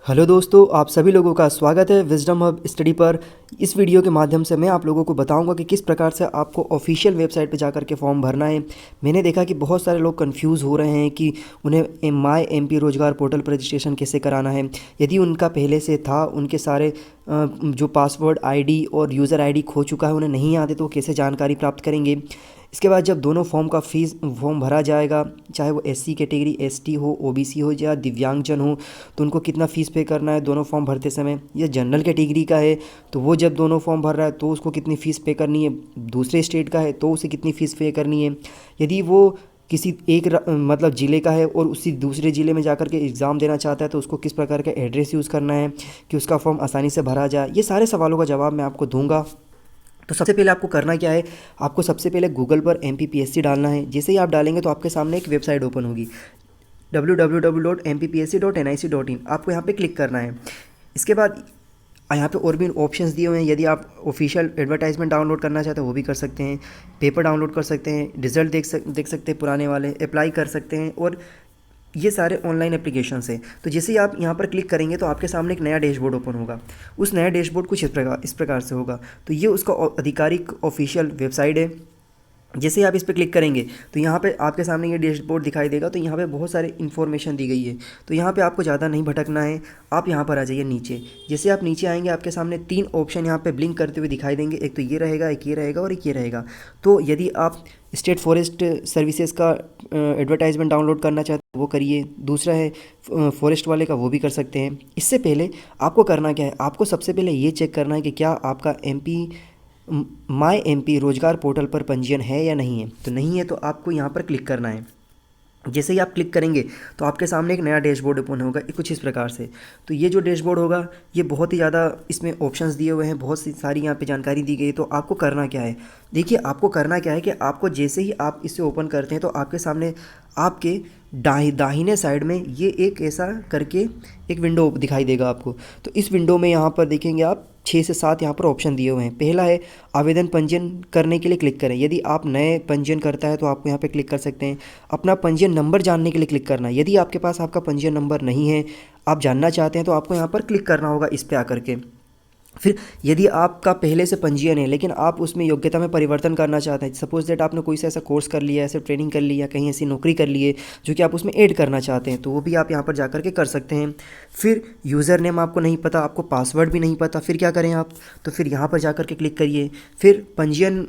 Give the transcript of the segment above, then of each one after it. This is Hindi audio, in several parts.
हेलो दोस्तों, आप सभी लोगों का स्वागत है विजडम हब स्टडी पर। इस वीडियो के माध्यम से मैं आप लोगों को बताऊंगा कि किस प्रकार से आपको ऑफिशियल वेबसाइट पर जाकर के फॉर्म भरना है। मैंने देखा कि बहुत सारे लोग कंफ्यूज हो रहे हैं कि उन्हें माई एमपी रोजगार पोर्टल पर रजिस्ट्रेशन कैसे कराना है। यदि उनका पहले से था, उनके सारे जो पासवर्ड आईडी और यूज़र आईडी खो चुका है, उन्हें नहीं आते, तो वो कैसे जानकारी प्राप्त करेंगे। इसके बाद जब दोनों फॉर्म भरा जाएगा, चाहे वो एससी कैटेगरी, एसटी हो, ओबीसी हो या दिव्यांगजन हो, तो उनको कितना फ़ीस पे करना है दोनों फॉर्म भरते समय। या जनरल कैटेगरी का है तो वो जब दोनों फॉर्म भर रहा है तो उसको कितनी फ़ीस पे करनी है। दूसरे स्टेट का है तो उसे कितनी फ़ीस पे करनी है। यदि वो किसी एक मतलब ज़िले का है और उसी दूसरे ज़िले में जाकर के एग्ज़ाम देना चाहता है तो उसको किस प्रकार का एड्रेस यूज़ करना है कि उसका फॉर्म आसानी से भरा जाए। ये सारे सवालों का जवाब मैं आपको दूंगा। तो सबसे पहले आपको करना क्या है, आपको सबसे पहले गूगल पर MPPSC डालना है। जैसे ही आप डालेंगे तो आपके सामने एक वेबसाइट ओपन होगी, www.mppsc.nic.in। आपको यहाँ पे क्लिक करना है। इसके बाद यहाँ पे और भी ऑप्शंस दिए हुए हैं। यदि आप ऑफिशियल एडवर्टाइजमेंट डाउनलोड करना चाहते हैं वो भी कर सकते हैं, पेपर डाउनलोड कर सकते हैं, रिजल्ट देख सकते हैं पुराने वाले, अप्लाई कर सकते हैं, और ये सारे ऑनलाइन एप्लीकेशंस हैं। तो जैसे ही आप यहाँ पर क्लिक करेंगे तो आपके सामने एक नया डैशबोर्ड ओपन होगा। उस नया डैशबोर्ड कुछ इस प्रकार से होगा। तो ये उसका आधिकारिक ऑफिशियल वेबसाइट है। जैसे ही आप इस पर क्लिक करेंगे तो यहाँ पे आपके सामने ये डैशबोर्ड दिखाई देगा। तो यहाँ पे बहुत सारे इन्फॉर्मेशन दी गई है। तो यहाँ पे आपको ज़्यादा नहीं भटकना है, आप यहाँ पर आ जाइए नीचे। जैसे आप नीचे आएंगे आपके सामने 3 ऑप्शन यहाँ पे ब्लिंक करते हुए दिखाई देंगे। एक तो ये रहेगा, एक ये रहेगा और एक ये रहेगा। तो यदि आप स्टेट फॉरेस्ट सर्विसेज का एडवर्टाइजमेंट डाउनलोड करना चाहते हैं वो करिए। दूसरा है फॉरेस्ट वाले का, वो भी कर सकते हैं। इससे पहले आपको करना क्या है, आपको सबसे पहले ये चेक करना है कि क्या आपका माई एमपी रोजगार पोर्टल पर पंजीयन है या नहीं है। तो नहीं है तो आपको यहाँ पर क्लिक करना है। जैसे ही आप क्लिक करेंगे तो आपके सामने एक नया डैशबोर्ड ओपन होगा कुछ इस प्रकार से। तो ये जो डैशबोर्ड होगा ये बहुत ही ज़्यादा, इसमें ऑप्शंस दिए हुए हैं, बहुत सी सारी यहाँ पे जानकारी दी गई है। तो आपको करना क्या है, देखिए आपको करना क्या है कि आपको जैसे ही आप इसे ओपन करते हैं तो आपके सामने आपके दाहिने साइड में ये एक ऐसा करके एक विंडो दिखाई देगा आपको। तो इस विंडो में यहाँ पर देखेंगे आप 6 से 7 यहाँ पर ऑप्शन दिए हुए हैं। पहला है आवेदन पंजीयन करने के लिए क्लिक करें। यदि आप नए पंजीयन करता है तो आप यहाँ पे क्लिक कर सकते हैं। अपना पंजीयन नंबर जानने के लिए क्लिक करना है। यदि आपके पास आपका पंजीयन नंबर नहीं है, आप जानना चाहते हैं, तो आपको यहाँ पर क्लिक करना होगा इस पर आकर के। फिर यदि आपका पहले से पंजीयन है लेकिन आप उसमें योग्यता में परिवर्तन करना चाहते हैं, सपोज दैट आपने कोई सा ऐसा कोर्स कर लिया, ऐसे ट्रेनिंग कर लिया, कहीं ऐसी नौकरी कर ली है जो कि आप उसमें ऐड करना चाहते हैं, तो वो भी आप यहाँ पर जाकर के कर सकते हैं। फिर यूज़र नेम आपको नहीं पता, आपको पासवर्ड भी नहीं पता, फिर क्या करें आप, तो फिर यहाँ पर जाकर के क्लिक करिए। फिर पंजीयन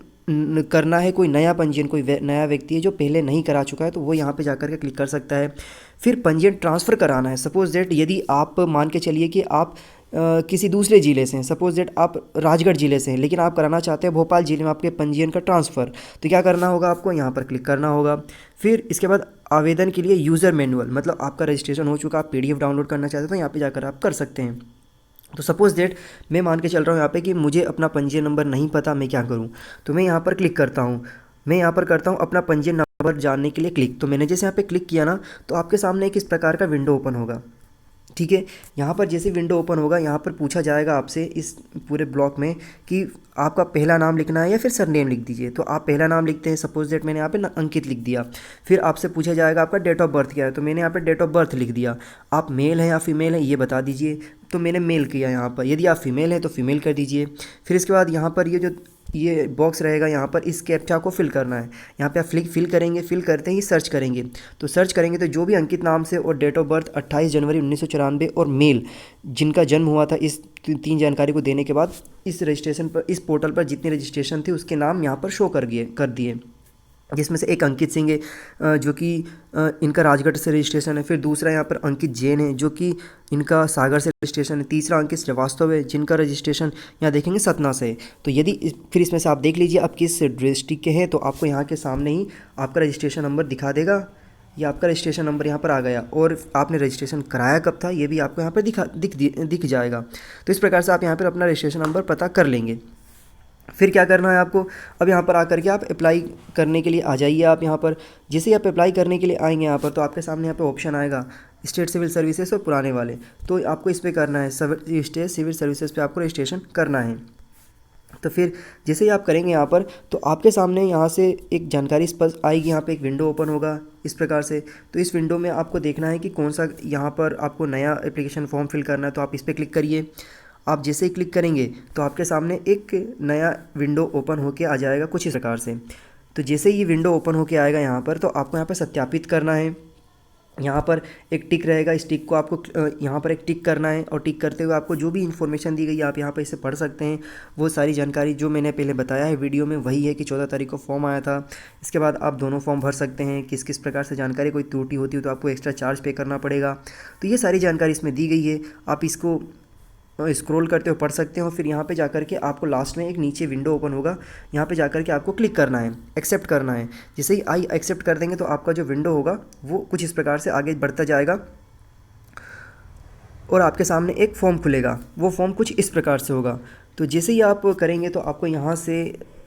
करना है, कोई नया पंजीयन, कोई नया व्यक्ति है जो पहले नहीं करा चुका है तो वो यहाँ पे जाकर के क्लिक कर सकता है। फिर पंजीयन ट्रांसफ़र कराना है। सपोज दैट यदि आप मान के चलिए कि आप किसी दूसरे ज़िले से हैं, सपोज दैट आप राजगढ़ ज़िले से हैं लेकिन आप कराना चाहते हैं भोपाल ज़िले में आपके पंजीयन का ट्रांसफ़र, तो क्या करना होगा, आपको यहाँ पर क्लिक करना होगा। फिर इसके बाद आवेदन के लिए यूज़र मैनुअल, मतलब आपका रजिस्ट्रेशन हो चुका, आप PDF डाउनलोड करना चाहते हैं तो यहाँ पे जाकर आप कर सकते हैं। तो सपोज़ दैट मैं मान के चल रहा हूँ यहाँ पे कि मुझे अपना पंजीयन नंबर नहीं पता, मैं क्या करूँ, तो मैं यहाँ पर क्लिक करता हूँ। मैं यहाँ पर करता हूँ अपना पंजीयन नंबर जानने के लिए क्लिक। तो मैंने जैसे यहाँ पे क्लिक किया ना तो आपके सामने एक इस प्रकार का विंडो ओपन होगा। ठीक है, यहाँ पर जैसे विंडो ओपन होगा यहाँ पर पूछा जाएगा आपसे इस पूरे ब्लॉक में कि आपका पहला नाम लिखना है या फिर सरनेम लिख दीजिए। तो आप पहला नाम लिखते हैं, सपोज दैट मैंने यहाँ पे अंकित लिख दिया। फिर आपसे पूछा जाएगा आपका डेट ऑफ बर्थ क्या है, तो मैंने यहाँ पे डेट ऑफ बर्थ लिख दिया। आप मेल हैं या फीमेल हैं ये बता दीजिए, तो मैंने मेल किया यहाँ पर। यदि आप फीमेल हैं तो फीमेल कर दीजिए। फिर इसके बाद यहाँ पर ये बॉक्स रहेगा, यहाँ पर इस कैप्चा को फिल करना है। यहाँ पे आप फिल करेंगे, फिल करते ही सर्च करेंगे। तो सर्च करेंगे तो जो भी अंकित नाम से और डेट ऑफ बर्थ 28 जनवरी 1994 और मेल जिनका जन्म हुआ था, इस 3 जानकारी को देने के बाद इस रजिस्ट्रेशन पर, इस पोर्टल पर जितने रजिस्ट्रेशन थे उसके नाम यहाँ पर शो कर दिए। जिसमें से एक अंकित सिंह है जो कि इनका राजगढ़ से रजिस्ट्रेशन है। फिर दूसरा यहाँ पर अंकित जैन है जो कि इनका सागर से रजिस्ट्रेशन है। तीसरा अंकित श्रीवास्तव है जिनका रजिस्ट्रेशन यहाँ देखेंगे सतना से है। तो यदि फिर इसमें से आप देख लीजिए आप किस डिस्ट्रिक्ट के हैं, तो आपको यहाँ के सामने ही आपका रजिस्ट्रेशन नंबर दिखा देगा। या आपका रजिस्ट्रेशन नंबर यहाँ पर आ गया और आपने रजिस्ट्रेशन कराया कब था ये भी आपको यहाँ पर दिख जाएगा। तो इस प्रकार से आप यहाँ पर अपना रजिस्ट्रेशन नंबर पता कर लेंगे। फिर क्या करना है आपको, अब यहाँ पर आकर के आप अप्लाई करने के लिए आ जाइए। आप यहाँ पर जैसे ही आप अप्लाई करने के लिए आएंगे यहाँ पर, तो आपके सामने यहाँ पे ऑप्शन आएगा स्टेट सिविल सर्विसेज और पुराने वाले, तो आपको इस पर करना है स्टेट सिविल सर्विसेज पे आपको रजिस्ट्रेशन करना है। तो फिर जैसे ही आप करेंगे यहाँ पर, तो आपके सामने यहाँ से एक जानकारी स्पष्ट आएगी। यहाँ पे एक विंडो ओपन होगा इस प्रकार से। तो इस विंडो में आपको देखना है कि कौन सा यहाँ पर आपको नया एप्लीकेशन फॉर्म फिल करना है, तो आप इस पर क्लिक करिए। आप जैसे ही क्लिक करेंगे तो आपके सामने एक नया विंडो ओपन होके आ जाएगा कुछ इस प्रकार से। तो जैसे ही ये विंडो ओपन होके आएगा यहाँ पर, तो आपको यहाँ पर सत्यापित करना है। यहाँ पर एक टिक रहेगा, इस टिक को आपको यहाँ पर एक टिक करना है, और टिक करते हुए आपको जो भी इन्फॉर्मेशन दी गई है आप यहाँ पर इसे पढ़ सकते हैं। वो सारी जानकारी जो मैंने पहले बताया है वीडियो में वही है कि 14 तारीख को फॉर्म आया था। इसके बाद आप दोनों फॉर्म भर सकते हैं। किस किस प्रकार से जानकारी कोई त्रुटि होती है तो आपको एक्स्ट्रा चार्ज पे करना पड़ेगा। तो ये सारी जानकारी इसमें दी गई है। आप इसको स्क्रॉल करते हुए पढ़ सकते हो। फिर यहाँ पे जाकर के आपको लास्ट में एक नीचे विंडो ओपन होगा, यहाँ पे जाकर के आपको क्लिक करना है, एक्सेप्ट करना है। जैसे ही आई एक्सेप्ट कर देंगे तो आपका जो विंडो होगा वो कुछ इस प्रकार से आगे बढ़ता जाएगा, और आपके सामने एक फॉर्म खुलेगा। वो फॉर्म कुछ इस प्रकार से होगा। तो जैसे ही आप करेंगे तो आपको यहाँ से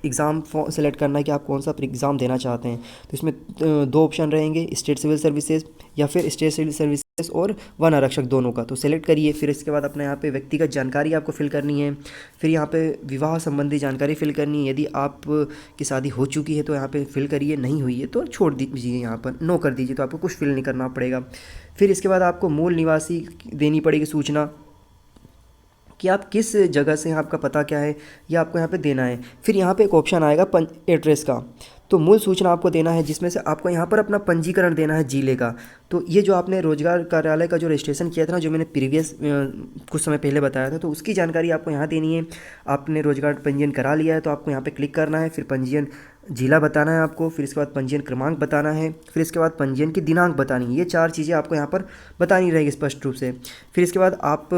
एग्ज़ाम सेलेक्ट करना है कि आप कौन सा एग्ज़ाम देना चाहते हैं। तो इसमें दो ऑप्शन रहेंगे, स्टेट सिविल सर्विसेज या फिर स्टेट सिविल सर्विसेज और वन आरक्षक दोनों का। तो सेलेक्ट करिए। फिर इसके बाद अपने यहाँ पे व्यक्तिगत जानकारी आपको फिल करनी है। फिर यहाँ पे विवाह संबंधी जानकारी फिल करनी है। यदि आप की शादी हो चुकी है तो यहाँ पे फिल करिए, नहीं हुई है तो छोड़ दीजिए, यहाँ पर नो कर दीजिए, तो आपको कुछ फिल नहीं करना पड़ेगा। फिर इसके बाद आपको मूल निवासी देनी पड़ेगी सूचना कि आप किस जगह से हैं, आपका पता क्या है, ये आपको यहाँ पे देना है। फिर यहाँ पे एक ऑप्शन आएगा एड्रेस का, तो मूल सूचना आपको देना है, जिसमें से आपको यहाँ पर अपना पंजीकरण देना है जिले का। तो ये जो आपने रोजगार कार्यालय का जो रजिस्ट्रेशन किया था ना, जो मैंने प्रीवियस कुछ समय पहले बताया था, तो उसकी जानकारी आपको यहाँ देनी है। आपने रोजगार पंजीयन करा लिया है तो आपको यहाँ पे क्लिक करना है। फिर पंजीयन जिला बताना है आपको, फिर इसके बाद पंजीयन क्रमांक बताना है, फिर इसके बाद पंजीयन की दिनांक बतानी है। ये 4 चीज़ें आपको यहाँ पर बतानी रहेगी स्पष्ट रूप से। फिर इसके बाद आप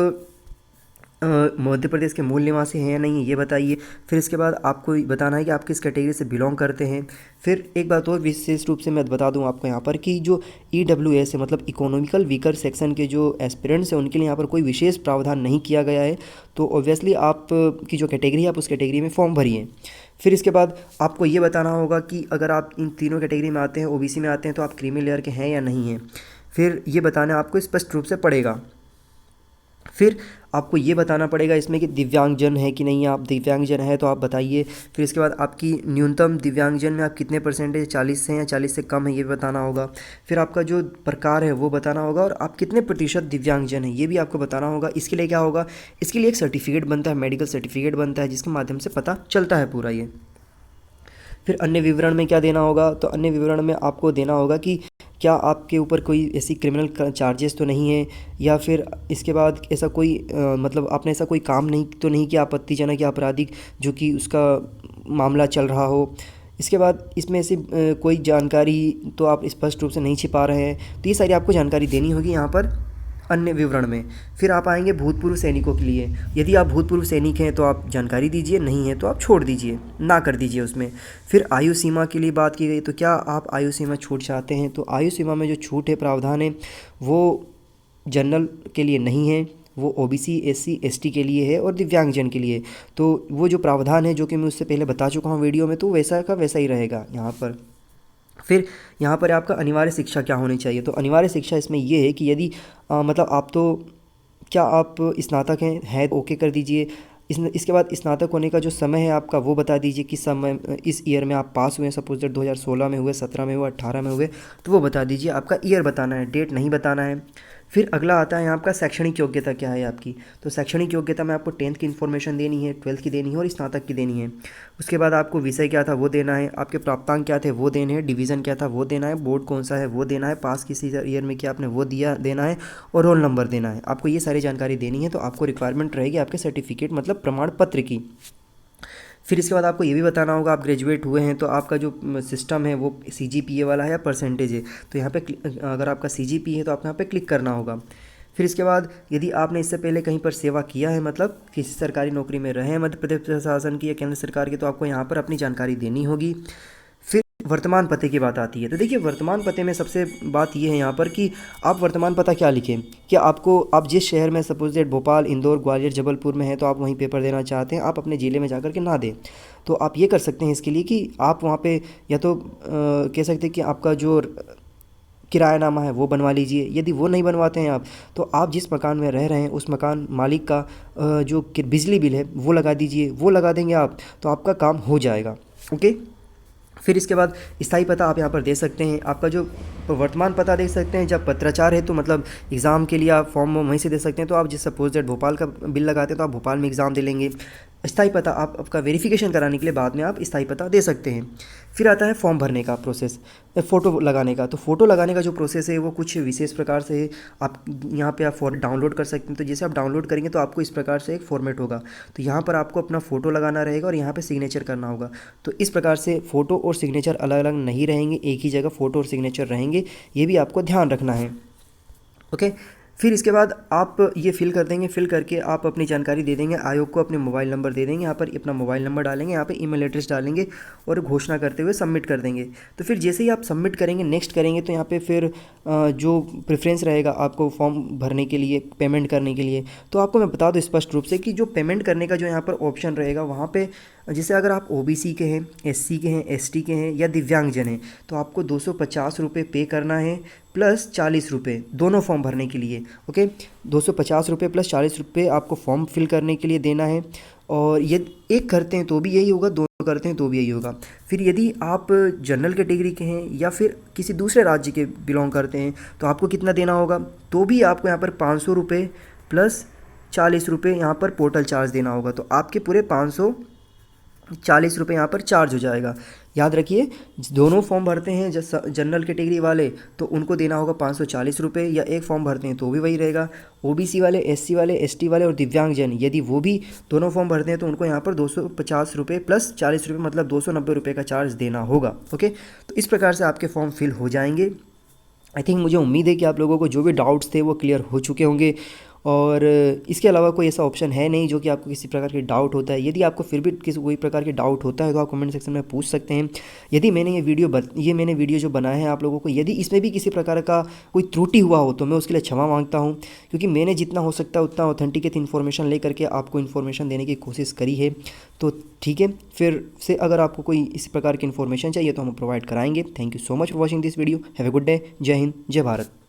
मध्य प्रदेश के मूल निवासी हैं या नहीं है ये बताइए। फिर इसके बाद आपको बताना है कि आप किस कैटेगरी से बिलोंग करते हैं। फिर एक बात और विशेष रूप से मैं बता दूं आपको यहाँ पर कि जो EWS है, मतलब इकोनॉमिकल वीकर सेक्शन के जो एस्पिरेंट्स हैं उनके लिए यहाँ पर कोई विशेष प्रावधान नहीं किया गया है। तो ऑब्वियसली आप की जो कैटेगरी है आप उस कैटेगरी में फॉर्म भरिए। फिर इसके बाद आपको ये बताना होगा कि अगर आप इन तीनों कैटेगरी में आते हैं, OBC में आते हैं, तो आप क्रीमी लेयर के हैं या नहीं हैं। फिर ये बताना आपको स्पष्ट रूप से पड़ेगा। फिर आपको ये बताना पड़ेगा इसमें कि दिव्यांगजन है कि नहीं, आप दिव्यांगजन है तो आप बताइए। फिर इसके बाद आपकी न्यूनतम दिव्यांगजन में आप कितने परसेंटेज, 40 से या 40 से कम है, ये बताना होगा। फिर आपका जो प्रकार है वो बताना होगा, और आप कितने प्रतिशत दिव्यांगजन है ये भी आपको बताना होगा। इसके लिए क्या होगा, इसके लिए एक सर्टिफिकेट बनता है, मेडिकल सर्टिफिकेट बनता है, जिसके माध्यम से पता चलता है पूरा ये। फिर अन्य विवरण में क्या देना होगा, तो अन्य विवरण में आपको देना होगा कि क्या आपके ऊपर कोई ऐसी क्रिमिनल चार्जेस तो नहीं है, या फिर इसके बाद ऐसा कोई मतलब आपने ऐसा कोई काम नहीं तो नहीं किया आपत्तिजनक या आपराधिक जो कि उसका मामला चल रहा हो। इसके बाद इसमें ऐसी कोई जानकारी तो आप स्पष्ट रूप से नहीं छिपा रहे हैं। तो ये सारी आपको जानकारी देनी होगी यहाँ पर अन्य विवरण में। फिर आप आएंगे भूतपूर्व सैनिकों के लिए। यदि आप भूतपूर्व सैनिक हैं तो आप जानकारी दीजिए, नहीं है तो आप छोड़ दीजिए, ना कर दीजिए उसमें। फिर आयु सीमा के लिए बात की गई, तो क्या आप आयु सीमा छूट चाहते हैं, तो आयु सीमा में जो छूट है, प्रावधान है, वो जनरल के लिए नहीं है, वो OBC SC ST के लिए है और दिव्यांगजन के लिए। तो वो जो प्रावधान है जो कि मैं उससे पहले बता चुका हूँ वीडियो में, तो वैसा का वैसा ही रहेगा यहाँ पर। फिर यहाँ पर आपका अनिवार्य शिक्षा क्या होनी चाहिए, तो अनिवार्य शिक्षा इसमें ये है कि यदि मतलब आप तो क्या आप स्नातक हैं तो ओके कर दीजिए। इसके बाद स्नातक होने का जो समय है आपका वो बता दीजिए, किस समय इस ईयर में आप पास हुए हैं। सपोज दैट 2016 में हुए, 17 में हुए, 18 में हुए, तो वो बता दीजिए। आपका ईयर बताना है, डेट नहीं बताना है। फिर अगला आता है आपका शैक्षणिक योग्यता क्या है आपकी, तो शैक्षणिक योग्यता में आपको 10th की इन्फॉर्मेशन देनी है, 12th की देनी है और स्नातक की देनी है। उसके बाद आपको विषय क्या था वो देना है, आपके प्राप्तांक क्या थे वो देने हैं, डिवीज़न क्या था वो देना है, बोर्ड कौन सा है वो देना है, पास किस ईयर में किया आपने वो देना है, और रोल नंबर देना है। आपको ये सारी जानकारी देनी है। तो आपको रिक्वायरमेंट रहेगी आपके सर्टिफिकेट मतलब प्रमाण पत्र की। फिर इसके बाद आपको ये भी बताना होगा आप ग्रेजुएट हुए हैं तो आपका जो सिस्टम है वो CGPA वाला है या परसेंटेज है। तो यहाँ पे अगर आपका CGPA है तो आपको यहाँ पे क्लिक करना होगा। फिर इसके बाद यदि आपने इससे पहले कहीं पर सेवा किया है, मतलब किसी सरकारी नौकरी में रहे हैं मध्य प्रदेश प्रशासन की या केंद्र सरकार की, तो आपको यहाँ पर अपनी जानकारी देनी होगी। फिर वर्तमान पते की बात आती है। तो देखिए वर्तमान पते में सबसे बात ये है यहाँ पर कि आप वर्तमान पता क्या लिखें, कि आप जिस शहर में सपोज दैट भोपाल, इंदौर, ग्वालियर, जबलपुर में हैं तो आप वहीं पेपर देना चाहते हैं, आप अपने ज़िले में जाकर के ना दें। तो आप ये कर सकते हैं इसके लिए कि आप वहाँ पे या तो कह सकते हैं कि आपका जो किरायानामा है वो बनवा लीजिए। यदि वो नहीं बनवाते हैं आप, तो आप जिस मकान में रह रहे हैं उस मकान मालिक का जो बिजली बिल है वो लगा दीजिए। वो लगा देंगे आप तो आपका काम हो जाएगा। ओके। फिर इसके बाद स्थायी पता आप यहाँ पर दे सकते हैं। आपका जो वर्तमान पता दे सकते हैं। जब पत्राचार है तो मतलब एग्ज़ाम के लिए आप फॉर्म वहीं से दे सकते हैं। तो आप जिस सपोज दैट भोपाल का बिल लगाते हैं तो आप भोपाल में एग्ज़ाम दे लेंगे। स्थायी पता आप आपका वेरिफिकेशन कराने के लिए बाद में आप स्थायी पता दे सकते हैं। फिर आता है फॉर्म भरने का प्रोसेस, फ़ोटो लगाने का। तो फ़ोटो लगाने का जो प्रोसेस है वो कुछ विशेष प्रकार से है। आप यहाँ पे आप डाउनलोड कर सकते हैं। तो जैसे आप डाउनलोड करेंगे तो आपको इस प्रकार से एक फॉर्मेट होगा। तो यहाँ पर आपको अपना फ़ोटो लगाना रहेगा और यहाँ पे सिग्नेचर करना होगा। तो इस प्रकार से फ़ोटो और सिग्नेचर अलग अलग नहीं रहेंगे, एक ही जगह फ़ोटो और सिग्नेचर रहेंगे। ये भी आपको ध्यान रखना है। ओके। फिर इसके बाद आप ये फिल कर देंगे। फिल करके आप अपनी जानकारी दे देंगे आयोग को, अपने मोबाइल नंबर दे देंगे। यहाँ पर अपना मोबाइल नंबर डालेंगे, यहाँ पे ईमेल एड्रेस डालेंगे और घोषणा करते हुए सबमिट कर देंगे। तो फिर जैसे ही आप सबमिट करेंगे, नेक्स्ट करेंगे, तो यहाँ पे फिर जो प्रेफरेंस रहेगा आपको फॉर्म भरने के लिए, पेमेंट करने के लिए, तो आपको मैं बता दूँ स्पष्ट रूप से कि जो पेमेंट करने का जो यहाँ पर ऑप्शन रहेगा वहाँ पे जैसे अगर आप ओबीसी के हैं, एससी के हैं, एसटी के हैं या दिव्यांगजन हैं, तो आपको 250 रुपये पे करना है प्लस 40 रुपये दोनों फॉर्म भरने के लिए। ओके। 250 रुपये प्लस 40 रुपये आपको फॉर्म फिल करने के लिए देना है। और यदि एक करते हैं तो भी यही होगा, दोनों करते हैं तो भी यही होगा। फिर यदि आप जनरल कैटेगरी के हैं या फिर किसी दूसरे राज्य के बिलोंग करते हैं तो आपको कितना देना होगा, तो भी आपको यहाँ पर 500 रुपये प्लस 40 रुपये यहाँ पर पोर्टल चार्ज देना होगा। तो आपके पूरे 540 रुपये यहाँ पर चार्ज हो जाएगा। याद रखिए, दोनों फॉर्म भरते हैं जनरल कैटेगरी वाले तो उनको देना होगा 540 रुपये, या एक फॉर्म भरते हैं तो भी वही रहेगा। ओबीसी वाले, एससी वाले, एसटी वाले और दिव्यांगजन यदि वो भी दोनों फॉर्म भरते हैं तो उनको यहाँ पर 250 रुपये प्लस 40 रुपये मतलब 290 रुपये का चार्ज देना होगा। ओके। तो इस प्रकार से आपके फॉर्म फिल हो जाएंगे। आई थिंक, मुझे उम्मीद है कि आप लोगों को जो भी डाउट्स थे वो क्लियर हो चुके होंगे। और इसके अलावा कोई ऐसा ऑप्शन है नहीं जो कि आपको किसी प्रकार के डाउट होता है। यदि आपको फिर भी किसी कोई प्रकार के डाउट होता है तो आप कमेंट सेक्शन में पूछ सकते हैं। यदि मैंने ये मैंने वीडियो जो बनाया है आप लोगों को, यदि इसमें भी किसी प्रकार का कोई त्रुटि हुआ हो तो मैं उसके लिए क्षमा मांगता हूँ, क्योंकि मैंने जितना हो सकता है उतना ऑथेंटिकेट इन्फॉर्मेशन लेकर के आपको इन्फॉर्मेशन देने की कोशिश करी है। तो ठीक है, फिर से अगर आपको कोई इस प्रकार की इन्फॉर्मेशन चाहिए तो हम प्रोवाइड कराएंगे। Thank you so much for watching this video. Have a good day. जय हिंद, जय भारत।